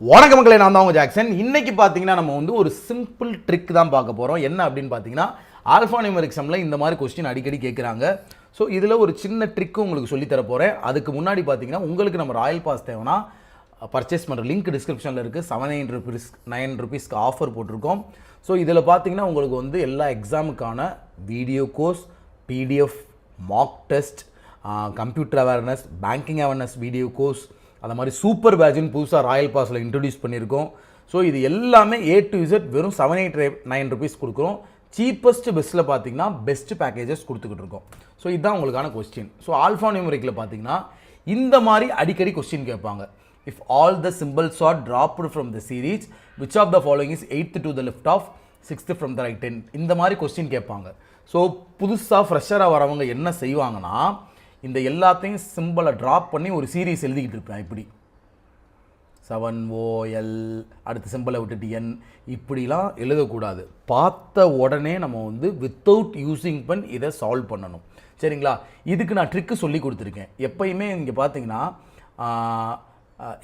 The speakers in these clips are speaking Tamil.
வணக்கம் மக்களே, நான் தான் உங்கள் ஜாக்சன். இன்றைக்கி பார்த்தீங்கன்னா நம்ம வந்து ஒரு சிம்பிள் ட்ரிக் தான் பார்க்க போகிறோம். என்ன அப்படின்னு பார்த்தீங்கன்னா, ஆல்ஃபா நியூமெரிக் சம்மில் இந்த மாதிரி கொஸ்டின் அடிக்கடி கேட்குறாங்க. ஸோ இதில் ஒரு சின்ன ட்ரிக்கும் உங்களுக்கு சொல்லித்தர போகிறேன். அதுக்கு முன்னாடி பார்த்தீங்கன்னா, உங்களுக்கு நம்ம ராயல் பாஸ் தேவைன்னா பர்ச்சேஸ் பண்ணுற லிங்க் டிஸ்கிரிப்ஷனில் இருக்குது. 9 ருபீஸ்க்கு ஆஃபர் போட்டிருக்கோம். ஸோ இதில் பார்த்தீங்கன்னா உங்களுக்கு வந்து எல்லா எக்ஸாமுக்கான video course, PDF, mock test, computer awareness, banking awareness video course, அந்த மாதிரி சூப்பர் பேட்சுன்னு புதுசாக ராயல் பாஸில் இன்ட்ரடியூஸ் பண்ணியிருக்கோம். ஸோ இது எல்லாமே A to Z வெறும் 789 ருபீஸ் கொடுக்குறோம். சீப்பஸ்ட் பெஸ்ட்டில் பார்த்தீங்கன்னா பெஸ்ட் பேக்கேஜஸ் கொடுத்துக்கிட்டு இருக்கோம். ஸோ இதுதான் உங்களுக்கான கொஸ்டின். ஸோ ஆல்ஃபா நியூமெரிக்கில் பார்த்தீங்கன்னா இந்த மாதிரி அடிக்கடி கொஸ்டின் கேட்பாங்க. If all the symbols are dropped from the series which of the following is 8th to the left of 6th from the right end, இந்த மாதிரி கொஸ்டின் கேட்பாங்க. ஸோ புதுசாக ஃப்ரெஷராக வரவங்க என்ன செய்வாங்கன்னா, இந்த எல்லாத்தையும் சிம்பிளை ட்ராப் பண்ணி ஒரு சீரீஸ் எழுதிக்கிட்டு இருப்பேன். இப்படி 7OL அடுத்த சிம்பிளை விட்டுட்டு N இப்படிலாம் எழுதக்கூடாது. பார்த்த உடனே நம்ம வந்து வித்தவுட் யூஸிங் பென் இதை சால்வ் பண்ணணும். சரிங்களா? இதுக்கு நான் ட்ரிக்கு சொல்லி கொடுத்துருக்கேன். எப்பயுமே இங்கே பார்த்தீங்கன்னா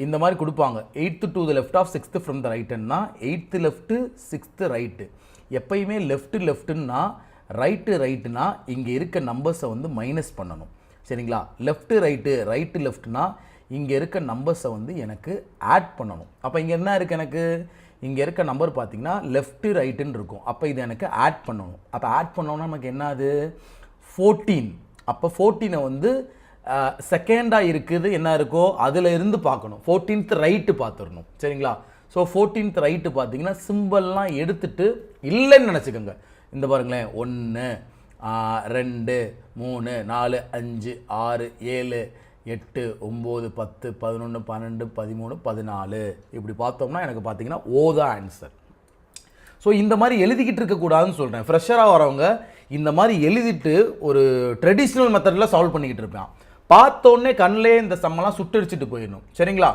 இந்த மாதிரி கொடுப்பாங்க. 8th to the left of 6th from the right handனா 8th left 6th right. எப்பயுமே லெஃப்ட்டுன்னா ரைட்டுனா இங்கே இருக்க நம்பர்ஸை வந்து மைனஸ் பண்ணணும். சரிங்களா? லெஃப்ட்டு ரைட்டு லெஃப்ட்னா இங்கே இருக்க நம்பர்ஸை வந்து எனக்கு ஆட் பண்ணணும். அப்போ இங்கே என்ன இருக்குது, எனக்கு இங்கே இருக்க நம்பர் பார்த்தீங்கன்னா லெஃப்ட்டு ரைட்டுன்னு இருக்கும். அப்போ இது எனக்கு ஆட் பண்ணணும். அப்போ ஆட் பண்ணோன்னா நமக்கு என்ன, அது 14. அப்போ 14 வந்து செகண்டாக இருக்குது என்ன இருக்கோ அதில் இருந்து பார்க்கணும். 14th right பார்த்துடணும். சரிங்களா? ஸோ 14th ரைட்டு பார்த்தீங்கன்னா சிம்பிள்லாம் எடுத்துட்டு இல்லைன்னு நினச்சிக்கோங்க. இந்த பாருங்களேன், 1 2 3 4 5 6 7 8 9 10 11 12 13 14 இப்படி பார்த்தோம்னா எனக்கு பார்த்தீங்கன்னா ஓ தான் ஆன்சர். ஸோ இந்த மாதிரி எழுதிக்கிட்டு இருக்கக்கூடாதுன்னு சொல்கிறேன். ஃப்ரெஷராக வரவங்க இந்த மாதிரி எழுதிட்டு ஒரு ட்ரெடிஷ்னல் மெத்தடில் சால்வ் பண்ணிக்கிட்டு இருப்பேன். பார்த்தோன்னே கண்ணிலே இந்த சம்மெல்லாம் சுட்டடிச்சுட்டு போயிடணும். சரிங்களா?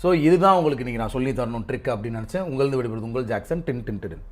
ஸோ இதுதான் உங்களுக்கு இன்றைக்கி நான் சொல்லி தரணும் ட்ரிக் அப்படின்னு நினச்சேன். உங்களது விடுபடுது உங்கள் ஜாக்சன். டின் டின் டின்.